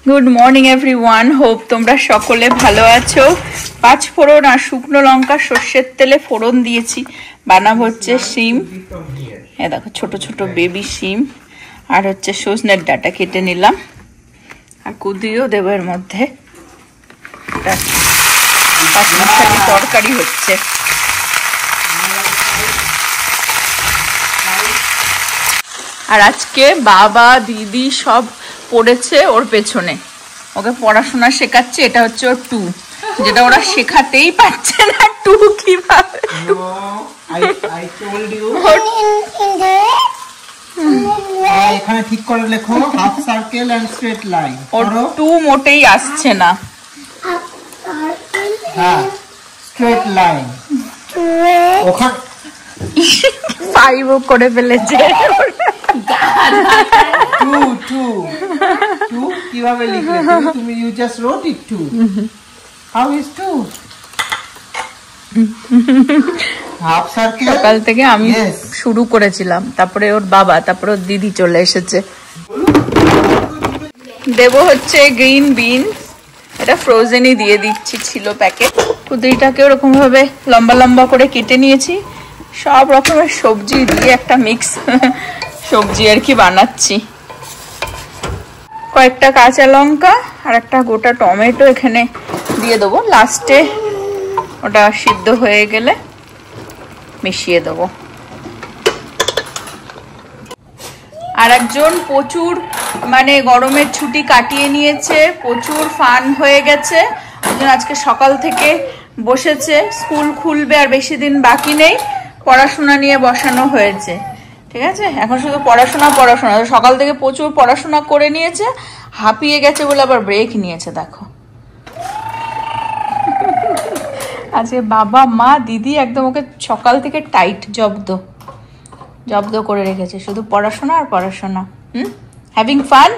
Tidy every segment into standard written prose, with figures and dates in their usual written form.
Good morning everyone, hope তোমরা সকলে ভালো আছো। 5 ফোড়ন আর শুকনো লঙ্কা সর্ষের তেলে ফোড়ন দিয়েছি। বানাবো হচ্ছে শিম, দেখো ছোট ছোট বেবি শিম, আর হচ্ছে সজনের ডাঁটা কেটে নিলাম, আর কুদিও দেবো এর মধ্যে। পাঁচমিশালি তরকারি হচ্ছে। আর আজকে বাবা দিদি সব পড়েছে ওর পেছনে, ওকে পড়াশোনা শেখাচ্ছে। এটা হচ্ছে ওর 2, যেটা ওরা শেখাতেই পারছে না। 2 কিভাবে? এখানে ঠিক করে লেখো half circle and straight line. ওর 2 মোটেই আসছে না। হ্যাঁ, স্ট্রেট লাইন। ওখানে 5 করে ফেলেছে। 2 কিভাবে লিখলে তুমি? You just rote it 2. How is 2? Half circle. সকাল থেকে আমি শুরু করেছিলাম, তারপরে ওর বাবা, তারপরে ওর দিদি চলে এসেছে। দেব হচ্ছে গ্রিন বিনস, এটা ফ্রোজেনই দিয়ে দিচ্ছি, ছিল প্যাকেট। কুদরিটাকে ওরকম ভাবে লম্বা লম্বা করে কেটে নিয়েছি। সব রকমের সবজি দিয়ে একটা মিক্স সবজি আর কি বানাচ্ছি। কয়েকটা কাঁচা লঙ্কা আর একটা গোটা টমেটো এখানে দিয়ে দেবো লাস্টে, ওটা সিদ্ধ হয়ে গেলে মিশিয়ে দেবো। আর একজন প্রচুর মানে গরমের ছুটি কাটিয়ে নিয়েছে, প্রচুর ফান হয়ে গেছে, আজকে সকাল থেকে বসেছে। স্কুল খুলবে আর বেশি দিন বাকি নেই, পড়াশোনা নিয়ে বসানো হয়েছে। ঠিক আছে, এখন শুধু পড়াশোনা। সকাল থেকে প্রচুর পড়াশোনা করে নিয়েছে, হাঁপিয়ে গেছে বলে আবার ব্রেক নিয়েছে। দেখো আজকে বাবা মা দিদি একদম ওকে সকাল থেকে টাইট জব্দ করে রেখেছে, শুধু পড়াশোনা আর পড়াশোনা। হ্যাভিং ফান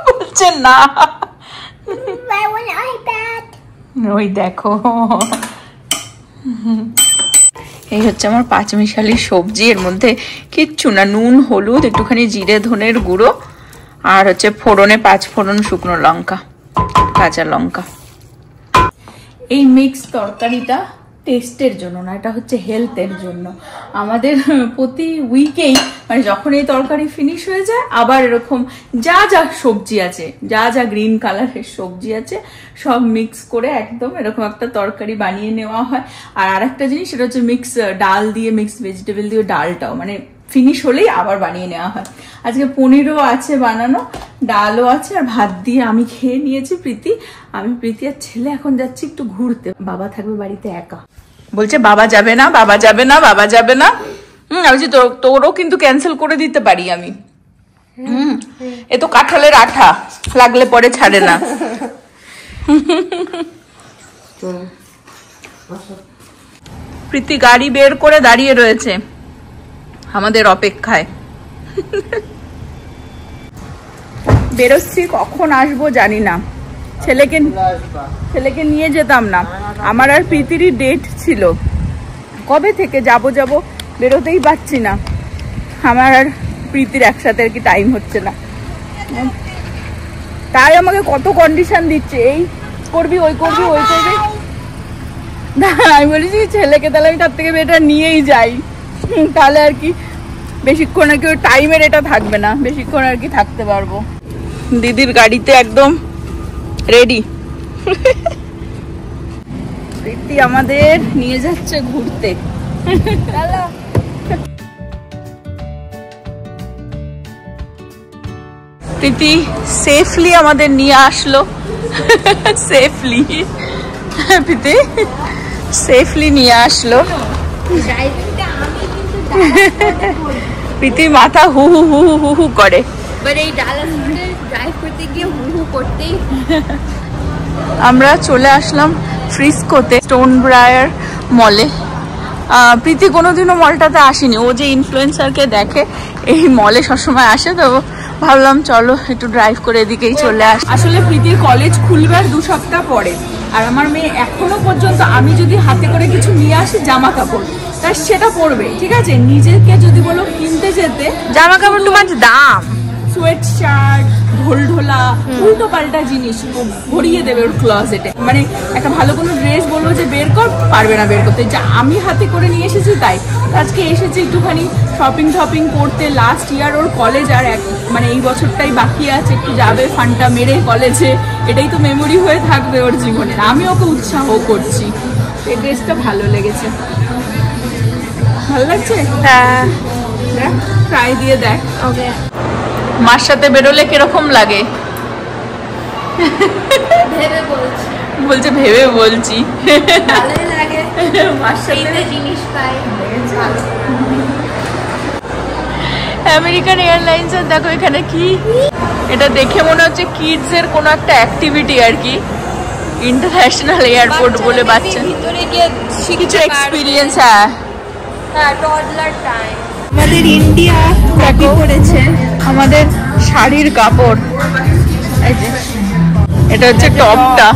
বলছে না। ওই দেখো, এই হচ্ছে আমার পাঁচমিশালি সবজি। এর মধ্যে কিচ্ছু না, নুন হলুদ একটুখানি জিরে ধনের গুঁড়ো, আর হচ্ছে ফোড়নে 5 ফোড়ন শুকনো লঙ্কা কাঁচা লঙ্কা। এই মিক্স তরকারিটা টেস্টের জন্য না, এটা হচ্ছে হেলথের জন্য। আমাদের প্রতি উইকেই মানে যখন এই তরকারি ফিনিশ হয়ে যায়, আবার এরকম যা যা সবজি আছে, যা যা গ্রিন কালারের সবজি আছে, সব মিক্স করে একদম এরকম একটা তরকারি বানিয়ে নেওয়া হয়। আর আরেকটা জিনিস, সেটা হচ্ছে মিক্স ডাল দিয়ে, মিক্স ভেজিটেবল দিয়ে ডালটাও মানে ফিনিশ হলেই আবার বানিয়ে নেওয়া হয়। আজকে পনিরও আছে বানানো, ডালও আছে, আর ভাত দিয়ে আমি খেয়ে নিয়েছি। প্রীতি আর ছেলে এখন যাচ্ছি একটু ঘুরতে। বাবা থাকবে বাড়িতে একা, বলছে বাবা যাবে না, বাবা যাবে না, বাবা যাবে না। আমি বলছি তোরও কিন্তু ক্যান্সেল করে দিতে পারি আমি। এ তো কাঁঠালের আঠা, লাগলে পরে ছাড়ে না। প্রীতি গাড়ি বের করে দাঁড়িয়ে রয়েছে আমাদের অপেক্ষায়। বেরোচ্ছি, কখন আসবো জানি না। ছেলেকে নিয়ে যেতাম না, আমার আর প্রীতিরই ডেট ছিল। কবে থেকে যাব বেরোতেই পারছি না। আমার আর প্রীতির একসাথে আর কি টাইম হচ্ছে না, তাই আমাকে কত কন্ডিশন দিচ্ছে, এই করবি ওই করবি ওই করবি। আমি বলেছি ছেলেকে তাহলে আমি তার থেকে এটা নিয়েই যাই, তাহলে আর কি বেশিক্ষণ আর কি ওই টাইমের এটা থাকবে না, বেশিক্ষণ আর কি থাকতে পারবো। দিদির গাড়িতে একদম রেডি। প্রীতি আমাদের নিয়ে যাচ্ছে ঘুরতে। প্রীতি সেফলি আমাদের নিয়ে আসলো, সেফলি প্রীতি সেফলি নিয়ে আসলো। প্রীতি মাথা হু হু হু হু হু করে। আমরা চলে আসলাম ফ্রিস্কোতে, স্টোন ব্রায়ার মলে। প্রীতি কোনোদিনও মলটাতে আসেনি, ও যে ইনফ্লুয়েন্সারকে দেখে এই মলে সবসময় আসে, তো ভাবলাম চলো একটু ড্রাইভ করে এদিকেই চলে আস। আসলে প্রীতির কলেজ খুলবে আর 2 সপ্তাহ পরে, আর আমার মেয়ে এখনো পর্যন্ত আমি যদি হাতে করে কিছু নিয়ে আসি জামা কাপড়, তা সেটা পরবে। ঠিক আছে, নিজেকে যদি বলো কিনতে যেতে, জামা কাপড় টু মাছ দাম, সোয়েট শার্ট ঢোলঢোলা উল্টো পাল্টা জিনিস ভরিয়ে দেবে ওর ক্লজেটে। মানে একটা ভালো কোনো ড্রেস বলবো যে বের কর, পারবে না বের করতে। যা আমি হাতে করে নিয়ে এসেছি তাই। আজকে এসেছি একটুখানি শপিং করতে। লাস্ট ইয়ার ওর কলেজ আর মানে এই বছরটাই বাকি আছে, একটু যাবে ফান্ডটা মেরে কলেজে, এটাই তো মেমোরি হয়ে থাকবে ওর জীবনে। আমি ওকে উৎসাহ করছি। এই ড্রেসটা ভালো লেগেছে, ভালো লাগছে? হ্যাঁ, দেখ ট্রাই দিয়ে দেখ। ওকে। মার সাথে বেরোলে কিরকম লাগে? ভেবে বলছি, বলছে ভেবে বলছি। ভালোই লাগে, মার সাথে জিনিস পাই। আমেরিকান এয়ারলাইন্স এর দেখো এখানে কি, এটা দেখে মনে হচ্ছে কিডস এর কোনো একটা অ্যাক্টিভিটি আর কি। ইন্টারন্যাশনাল এয়ারপোর্ট বলে বাচ্চা ভিতরে গিয়ে কিছু এক্সপিরিয়েন্স। হ্যাঁ, টডলার টাইম। আমাদের ইন্ডিয়া কপি করেছে আমাদের শাড়ির কাপড়। এই যে এটা হচ্ছে টপটা,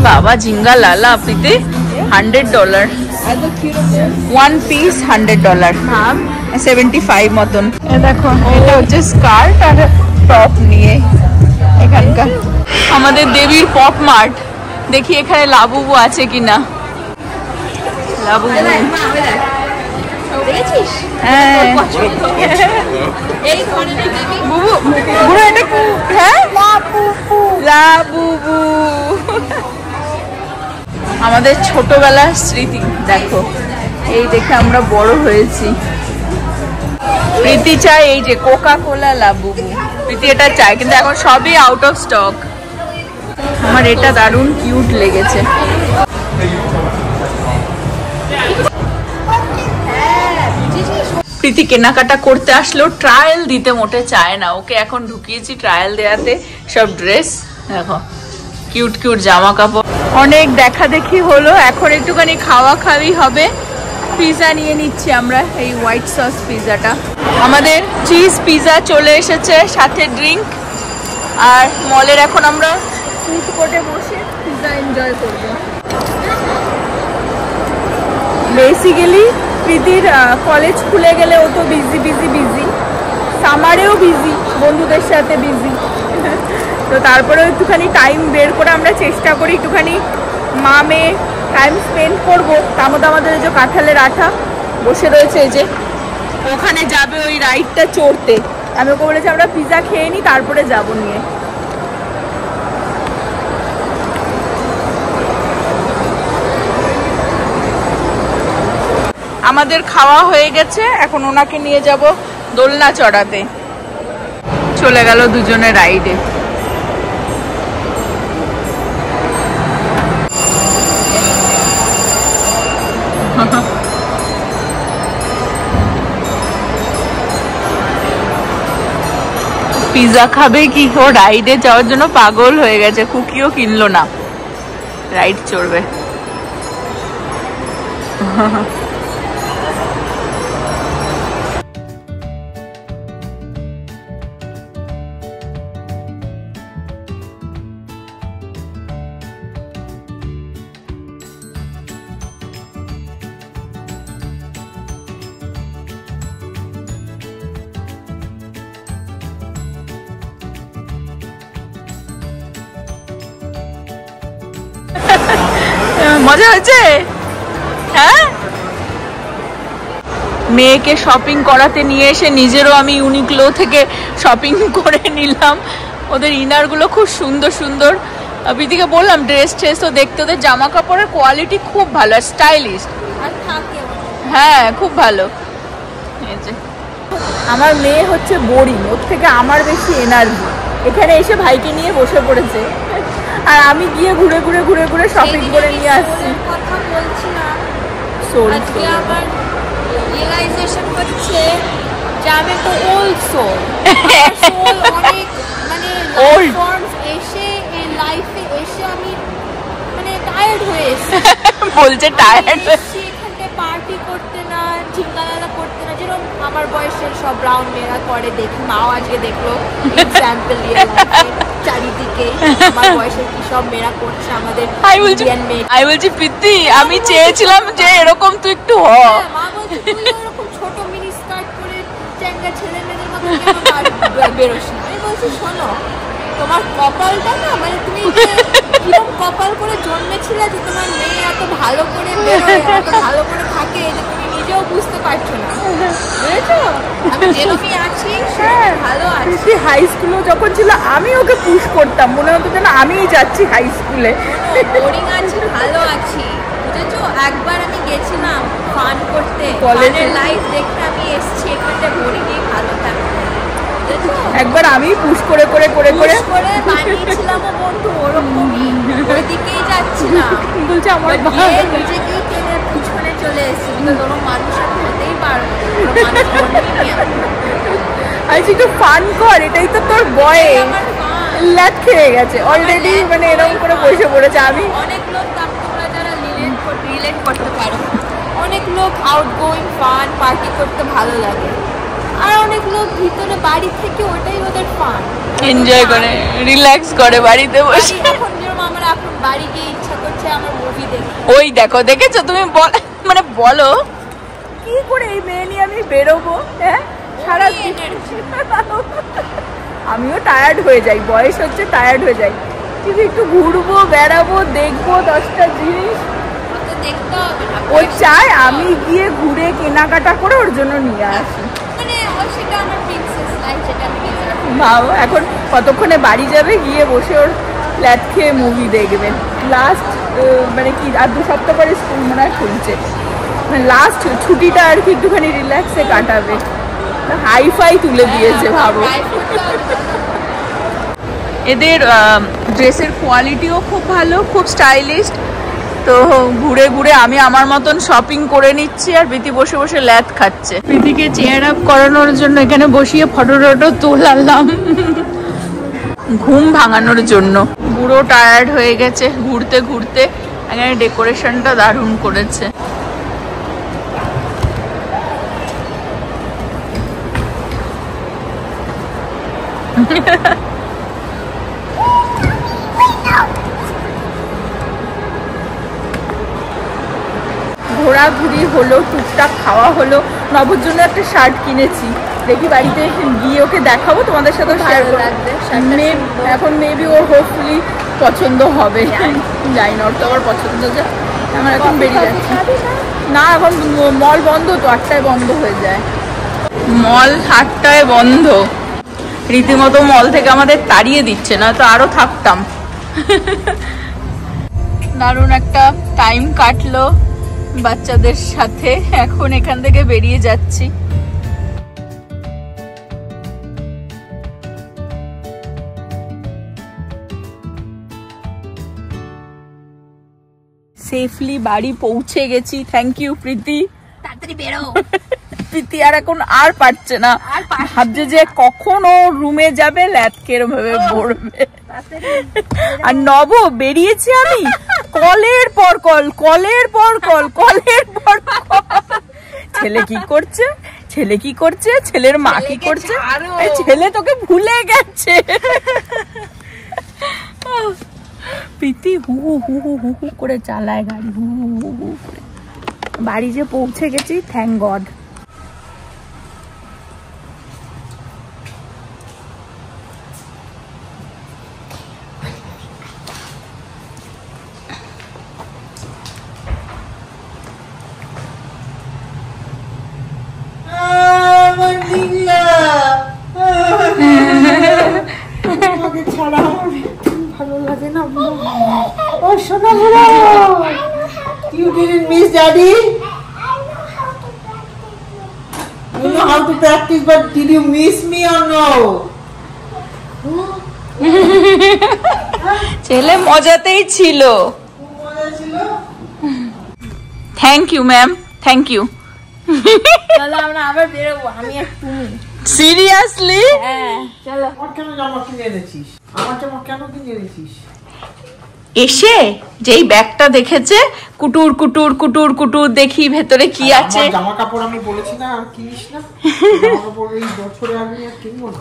বাবা ঝিঙ্গা লালা প্রীতি $100, 1 পিস $100, 75 মতন। দেখো এটা হচ্ছে স্কার্ট আর টপ নিয়ে এখানকার। আমাদের দেবীর পপ মার্ট, দেখি এখানে লাবুবু আছে কিনা। লাবুবু দেখেছিস? হ্যাঁ এই ধরনের বেবি বুবু বুড়ো, এটা হ্যাঁ লাবুবু। আমাদের ছোটবেলার স্মৃতি দেখো, এই দেখে আমরা বড় হয়েছি। প্রীতি চায় এই যে কোকা কোলা লাবুবু, প্রীতি এটা চায়, কিন্তু এখন সবই আউট অফ স্টক। আমার এটা দারুণ কিউট লেগেছে। প্রীতি কেনাকাটা করতে আসলো, ট্রায়াল দিতে মোটে চায় না। ওকে এখন ঢুকিয়েছি ট্রায়াল দেওয়াতে সব ড্রেস। দেখো কিউট কিউট জামা কাপড়। অনেক দেখা দেখি হলো, এখন একটুখানি খাওয়া খাওয়াই হবে। পিজা নিয়ে নিচ্ছি আমরা, এই হোয়াইট সস পিজাটা। আমাদের চিজ পিজা চলে এসেছে, সাথে ড্রিঙ্ক। আর মলের এখন আমরা ফুড কোর্টে বসে পিজা এনজয় করবো। বেসিক্যালি প্রীতির কলেজ খুলে গেলে ও তো বিজি, সামারেও বিজি, বন্ধুদের সাথে বিজি। তো তারপরেও একটুখানি টাইম বের করে আমরা চেষ্টা করি একটুখানি মা মেয়ে টাইম স্পেন্ড করবো। তার মধ্যে আমাদের যে কাঁঠালের আঠা বসে রয়েছে, এই যে ওখানে যাবে ওই রাইডটা চড়তে। আমি ওকে বলেছি আমরা পিজা খেয়ে নিই, তারপরে যাবো নিয়ে। আমাদের খাওয়া হয়ে গেছে, এখন ওনাকে নিয়ে যাব দোলনা চড়াতে। চলে গেল দুজনে রাইডে। পিজা খাবে কি, ও রাইডে যাওয়ার জন্য পাগল হয়ে গেছে। কুকিও কিনলো না, রাইড চড়বে। মজা হয়েছে? হ্যাঁ, মেয়েকে শপিং করাতে নিয়ে এসে নিজেরও আমি ইউনিক্লো থেকে শপিং করে নিলাম। ওদের ইনার গুলো খুব সুন্দর সুন্দর। প্রীতিকে বললাম ড্রেস ট্রেস তো দেখতে, ওদের জামা কাপড়ের কোয়ালিটি খুব ভালো, স্টাইলিশ। হ্যাঁ খুব ভালো। আমার মেয়ে হচ্ছে বোরিং, ওর থেকে আমার বেশি এনার্জি। এখানে এসে ভাইকে নিয়ে বসে পড়েছে, আর আমি গিয়ে ঘুরে ঘুরে ঘুরে ঘুরে শপিং করে নিয়ে আসছি। কথা বলছি না, আজকে আবার রিয়েলাইজেশন হচ্ছে যে আমি তো ওল্ড সোল। অনেক মানে ওল্ড ফর্মস এসে এই লাইফে এসে আমি মানে টায়ার্ড হয়ে এসেছি। বলছে টায়ার্ড এখানটায় পার্টি করতে না, ঝিঙ্গালালা করতে না, যেরকম আমার বয়সের সব ব্রাউন মেয়েরা করে। দেখি মাও আজকে দেখলো এক্সাম্পল চারিদিকে আমার বয়সের কি সব মেয়েরা করছে আমাদের ইন্ডিয়ান মেয়ে। আমি বলছি প্রীতি, আমি চেয়েছিলাম যে এরকম তুই একটু হ। মা বলছে তুই এরকম ছোট মিনি স্কার্ট পরে চ্যাঙ্গা ছেলে মেয়েদের মতো কেন বেরোস না। আমি বলছি শোনো, তোমার কপালটা না, মানে তুমি কিরকম কপাল করে জন্মেছিলে যে তোমার মেয়ে এত ভালো করে বেরোয়, এত ভালো করে থাকে, যে তুমি নিজেও বুঝতে পারছো না, বুঝেছো? আমি যেরকমই আছি ভালো আছি। হাই স্কুলে যখন ছিল আমি ওকে পুশ করতাম, মনে হতো যেন আমিই যাচ্ছি হাই স্কুলে। বোরিং আছি, ভালো আছি, বুঝেছো? একবার আমি গেছিলাম ফান করতে, কলেজের লাইফ দেখতে আমি এসেছি, এখানে বোরিংই ভালো থাকবে। একবার আমি পুশ করে করে করে করে করে বানিয়েছিলাম বন্ধু, ওরকমই ওইদিকেই যাচ্ছিলাম, বলছে আমার নিজেকেই টেনে পিছনে চলে এসেছি। কিন্তু ওরকম মানুষ আমি হতেই পারবো, আচ্ছা একটু ফান কর, এটাই তো তোর বয়ে লাট খেয়ে গেছে অলরেডি, মানে এরকম করে বসে পড়েছে। আমি অনেক লোক, তোমরা যারা রিলেট করতে পারো, অনেক লোক আউটগোয়িং ফান পার্টি করতে ভালো লাগে, আর অনেক লোক ভিতরে বাড়ি থেকে ওটাই ওদের ফান, এনজয় করে রিল্যাক্স করে বাড়িতে বসে। এখন যেরকম আমার এখন বাড়ি গিয়ে ইচ্ছা করছে আমার মুভি দেখি। ওই দেখো, দেখেছো তুমি? মানে বলো কি করে এই মেয়ে নিয়ে আমি বেরোবো? হ্যাঁ, সারা আমিও টায়ার্ড হয়ে যাই, বয়স হচ্ছে, টায়ার্ড হয়ে যাই, কিন্তু একটু ঘুরবো, বেড়াবো, দেখবো 10টা জিনিস। দেখতে হবে না, ও চায় আমি গিয়ে ঘুরে কেনাকাটা করে ওর জন্য নিয়ে আসি। মানে সেটা আমার প্রিন্সেস লাইফ, যেটা আমি ভাবো এখন কতক্ষণে বাড়ি যাবে, গিয়ে বসে ওর ফ্ল্যাট খেয়ে মুভি দেখবে। লাস্ট মানে কি আর 2 সপ্তাহ পরে স্কুল মনে হয় খুলছে, মানে লাস্ট ছুটিটা আর কি একটুখানি রিল্যাক্সে কাটাবে। হাইফাই তুলে দিয়েছে ভাবো। এদের ড্রেসের কোয়ালিটিও খুব ভালো, খুব স্টাইলিশ। তো ঘুরে ঘুরে আমি আমার মতন শপিং করে নিচ্ছি, আর প্রীতি বসে বসে ল্যাদ খাচ্ছে। প্রীতিকে চেয়ার আপ করানোর জন্য এখানে বসিয়ে ফটো টটো তোলালাম ঘুম ভাঙানোর জন্য। পুরো টায়ার্ড হয়ে গেছে ঘুরতে ঘুরতে। এখানে ডেকোরেশনটা দারুণ করেছে। ঘোরাঘুরি হলো, টুকটাক খাওয়া হলো। নবর জন্য একটা শার্ট কিনেছি, দেখি বাড়িতে গিয়ে ওকে দেখাবো, তোমাদের সাথেও শেয়ার করবো। এখন মেবি ওর হোপফুলি পছন্দ হবে, জানি না, ওর তো আবার পছন্দ যে। আমার এখন বেরিয়ে যাচ্ছে না, এখন মল বন্ধ তো, 8টায় বন্ধ হয়ে যায় মল, 8টায় বন্ধ। রীতিমতো মল থেকে আমাদের তাড়িয়ে দিচ্ছে, না তো আরো থাকতাম। দারুণ একটা টাইম কাটলো বাচ্চাদের সাথে। এখন এখান থেকে বেরিয়ে যাচ্ছি। সেফলি বাড়ি পৌঁছে গেছি। থ্যাংক ইউ প্রীতি। তাড়াতাড়ি বেরো। প্রীতি আর এখন আর পারছে না, ভাবছে যে কখন ও রুমে যাবে, ল্যাটকের ভাবে পড়বে। আর নব বেরিয়েছি আমি, কলের পর কল, কলের পর কল, কলের পর কল। ছেলে কি করছে, ছেলে কি করছে, ছেলের মা কি করছে, ছেলে তোকে ভুলে গেছে। প্রীতি হু হু হু হু হু হু করে চালায় গাড়ি, হু হু হু হু করে। বাড়ি যে পৌঁছে গেছি, থ্যাংক গড। ভালো লাগে না। ও সোনা বুড়ো, you didn't miss daddy? You know how to practice, but did you miss me or no? ছেলে মজাতেই ছিল। Thank you ma'am, thank you. চলো আমরা আবার বেরোবো, আমি আর তুমি। সিরিয়াসলি? হ্যাঁ চলো। আমার কেন জামা কিনে এনেছিস? আমার জামা কেন কিনে এনেছিস? এসে যেই ব্যাগটা দেখেছে, কুটুর কুটুর কুটুর কুটুর, দেখি ভেতরে কি আছে। জামা কাপড় আমি বলেছি না আর কিনিস না, জামা কাপড় এই বছরে আমি আর কিনবো না।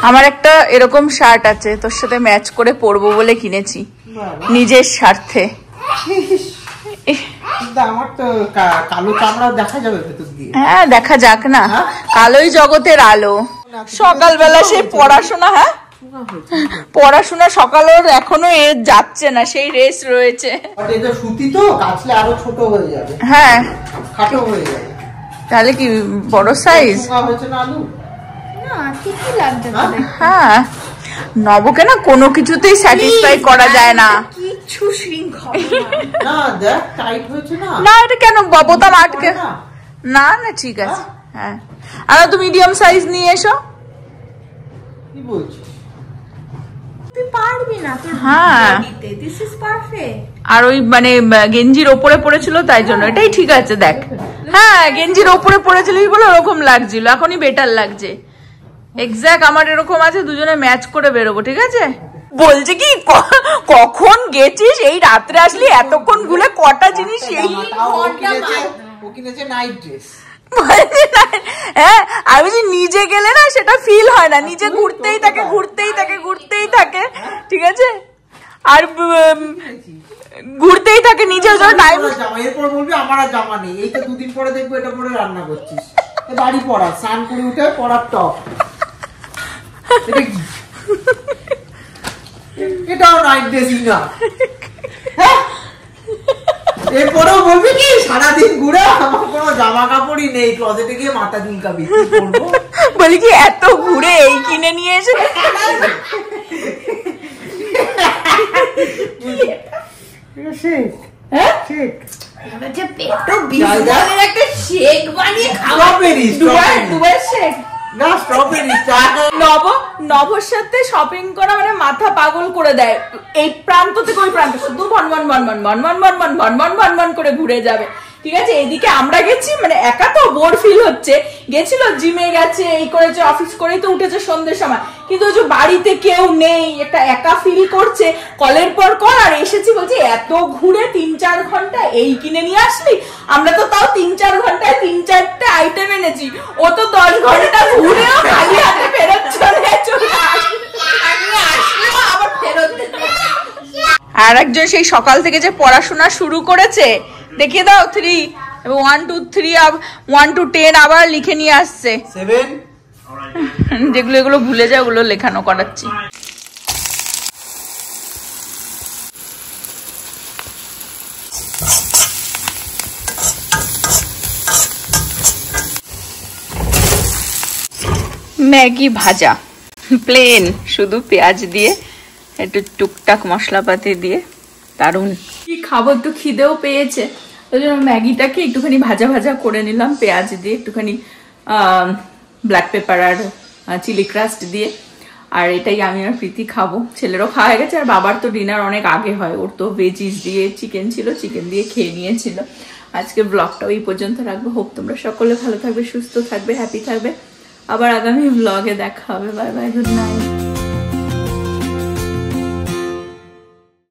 আমার একটা এরকম শার্ট আছে, তোর সাথে ম্যাচ করে পরবো বলে কিনেছি, নিজের স্বার্থে। আমার তো কালো চামড়া দেখা যাবে ভেতর দিয়ে। হ্যাঁ দেখা যাক না, কালোই জগতের আলো। সকালবেলা সে পড়াশোনা, হ্যাঁ পড়াশোনা সকালের এখনো যাচ্ছে না, সেই রেস রয়েছে। এটা সুতি তো কাচলে আরো ছোট হয়ে যাবে। হ্যাঁ খাটো হয়ে যাবে। তাহলে কি বড় সাইজ হয়েছে না আলু? না ঠিকই লাগছে। হ্যাঁ নবকে না কোনো কিছুতেই স্যাটিসফাই করা যায় না। কিচ্ছু শ্রিঙ্ক হবে না। দেখ টাইট হয়েছে না। না এটা কেন বোতাম আটকে? না না ঠিক আছে। হ্যাঁ আর তুমি মিডিয়াম সাইজ নিয়ে এসো। কি বলছিস? তুই পারবি না তোর হ্যাঁ বডিতে। This is perfect. আর ওই মানে গেঞ্জির ওপরে পড়েছিল তাই জন্য এটাই ঠিক আছে। দেখ হ্যাঁ গেঞ্জির ওপরে পড়েছিল বলে ওরকম লাগছিল, এখনই বেটার লাগছে। এক্স্যাক্ট আমার এরকম আছে, দুজনে ম্যাচ করে বেরোবো। ঠিক আছে বলছে কি কখন গেছিস? এই রাত্রে আসলি, এতক্ষণ ঘুরে কটা জিনিস এই হ্যাঁ আমি নিজে গেলে না সেটা ফিল হয় না, নিজে ঘুরতেই থাকে ঘুরতেই থাকে ঘুরতেই থাকে। ঠিক আছে আর ঘুরতেই থাকে নিজে টাইম। এরপর বলবি আমার আর জামা নেই, এইটা দুদিন পরে দেখবো এটা পরে রান্না করছিস। বাড়ি পড়া স্নান করে উঠে পড়ার টপ, এটাও নাইট ড্রেসই না। এরপরেও বলবি কি সারাদিন ঘুরে আমার কোনো জামা কাপড়ই নেই, ক্লজেটে গিয়ে মাথা চুলকাবি। বলি কি এত ঘুরে এই কিনে নিয়ে এসে নবর সাথে শপিং করা মানে মাথা পাগল করে দেয়। এই প্রান্ত থেকে ওই প্রান্ত শুধু ভন করে ঘুরে যাবে। ঠিক আছে এদিকে আমরা গেছি মানে একা তো বোর ফিল হচ্ছে, গেছিল জিমে গেছে, এই করেছে, অফিস করেই তো উঠেছে সন্ধ্যের সময়, কিন্তু ওই যে বাড়িতে কেউ নেই একটা একা ফিল করছে। কলের পর কল আর এসেছি বলছি এত ঘুরে 3-4 ঘন্টা এই কিনে নিয়ে আসলি। আমরা তো তাও 3-4 ঘন্টায় 3-4টে আইটেম এনেছি, ও তো 10 ঘন্টা ঘুরেও খালি হাতে ফেরত চলে আবার ফেরত। আর একজন সেই সকাল থেকে যে পড়াশোনা শুরু করেছে দেখিয়ে দাও 3 এবং 1 2 3 1 to 10 আবার লিখে নিয়ে আসছে 7। যেগুলো এগুলো ভুলে যায় ওগুলো লেখানো করাচ্ছি। ম্যাগি ভাজা প্লেন, শুধু পেঁয়াজ দিয়ে একটু টুকটাক মশলাপাতি দিয়ে, দারুন। কি খাবো, একটু খিদেও পেয়েছে, ওই জন্য ম্যাগিটাকে একটুখানি ভাজা ভাজা করে নিলাম পেঁয়াজ দিয়ে, একটুখানি ব্ল্যাক পেপার আর চিলি ক্রাস্ট দিয়ে। আর এটাই আমি আর প্রীতি খাবো, ছেলেরও খাওয়া হয়ে গেছে। আর বাবার তো ডিনার অনেক আগে হয়, ওর তো ভেজিস দিয়ে চিকেন ছিল, চিকেন দিয়ে খেয়ে নিয়েছিল। আজকে ব্লগটা ওই পর্যন্ত রাখবো। হোপ তোমরা সকলে ভালো থাকবে, সুস্থ থাকবে, হ্যাপি থাকবে। আবার আগামী ব্লগে দেখা হবে। Bye bye, good night.